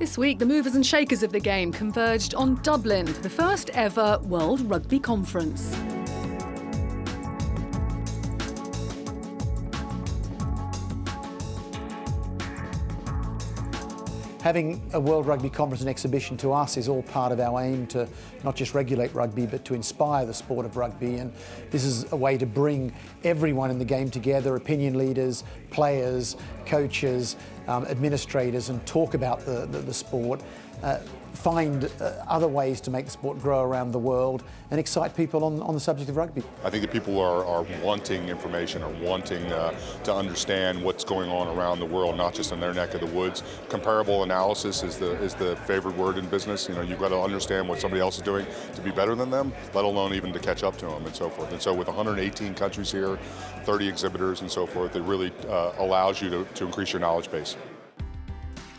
This week, the movers and shakers of the game converged on Dublin, the first ever World Rugby Conference. Having a World Rugby Conference and exhibition to us is all part of our aim to not just regulate rugby but to inspire the sport of rugby, and this is a way to bring everyone in the game together, opinion leaders, players, coaches, administrators, and talk about the sport, find other ways to make the sport grow around the world and excite people on the subject of rugby. I think that people are wanting information, are wanting to understand what's going on around the world, not just in their neck of the woods. Comparable analysis is the favorite word in business. You know, you've got to understand what somebody else is doing to be better than them, let alone even to catch up to them and so forth. And so with 118 countries here, 30 exhibitors and so forth, it really allows you to increase your knowledge base.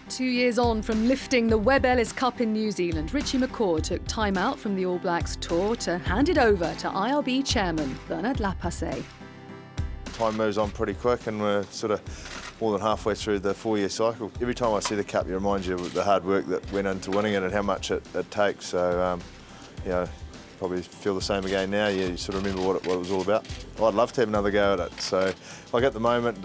2 years on from lifting the Webb Ellis Cup in New Zealand, Richie McCaw took time out from the All Blacks tour to hand it over to IRB chairman Bernard Lapasse. Time moves on pretty quick and we're sort of more than halfway through the 4-year cycle. Every time I see the Cup, it reminds you of the hard work that went into winning it and how much it takes. So, you know, probably feel the same again now. You sort of remember what it was all about. I'd love to have another go at it. So, like at the moment,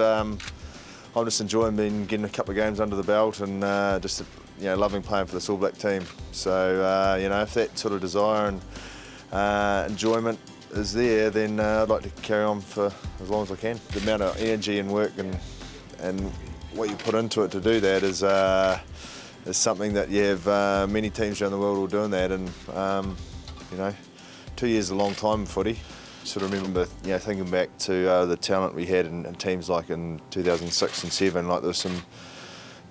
I'm just enjoying getting a couple of games under the belt and just loving playing for this All Black team. So you know, if that sort of desire and enjoyment is there, then I'd like to carry on for as long as I can. The amount of energy and work and what you put into it to do that is something that you have many teams around the world all doing that, and you know, 2 years is a long time in footy. Sort of remember, thinking back to the talent we had in teams like in 2006 and 7. Like it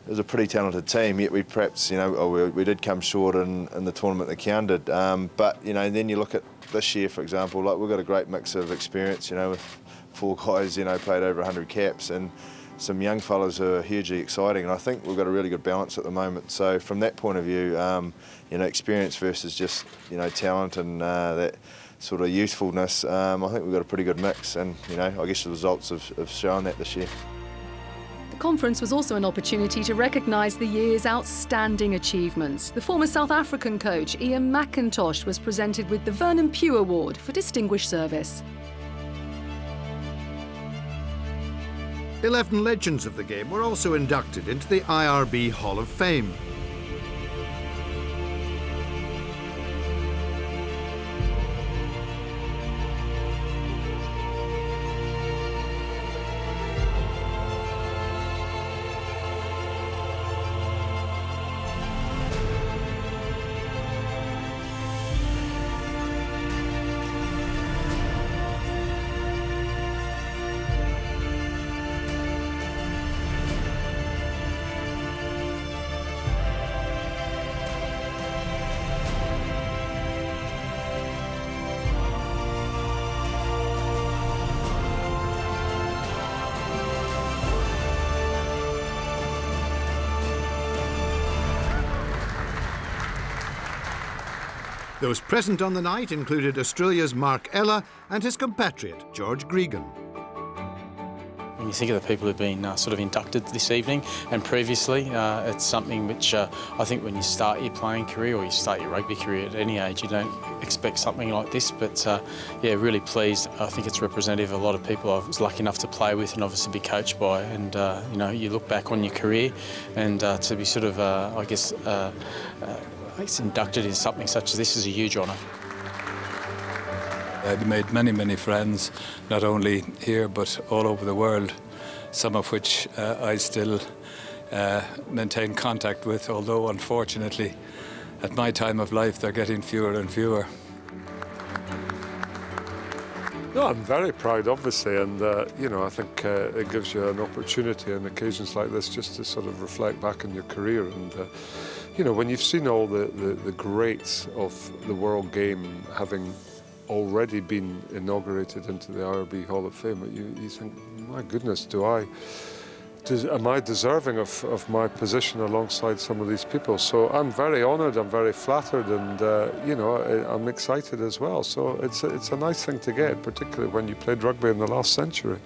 was a pretty talented team. Yet we perhaps, we did come short in the tournament that counted. But then you look at this year, for example. Like we've got a great mix of experience. With 4 guys, played over 100 caps, and some young fellas who are hugely exciting. And I think we've got a really good balance at the moment. So from that point of view, experience versus just talent and that sort of youthfulness, I think we've got a pretty good mix, and I guess the results have shown that this year. The conference was also an opportunity to recognise the year's outstanding achievements. The former South African coach Ian McIntosh was presented with the Vernon Pugh Award for Distinguished Service. 11 legends of the game were also inducted into the IRB Hall of Fame. Those present on the night included Australia's Mark Ella and his compatriot, George Gregan. When you think of the people who've been sort of inducted this evening and previously, it's something which I think when you start your playing career or you start your rugby career at any age, you don't expect something like this. But yeah, really pleased. I think it's representative of a lot of people I was lucky enough to play with and obviously be coached by. And you look back on your career and to be sort of, I guess inducted in something such as this is a huge honour. I've made many, many friends, not only here but all over the world, some of which I still maintain contact with, although unfortunately at my time of life they're getting fewer and fewer. No, I'm very proud, obviously, and I think it gives you an opportunity on occasions like this just to sort of reflect back on your career. And when you've seen all the greats of the world game having already been inaugurated into the IRB Hall of Fame, you think, my goodness, am I deserving of my position alongside some of these people? So I'm very honoured, I'm very flattered, and I'm excited as well. So it's a nice thing to get, particularly when you played rugby in the last century.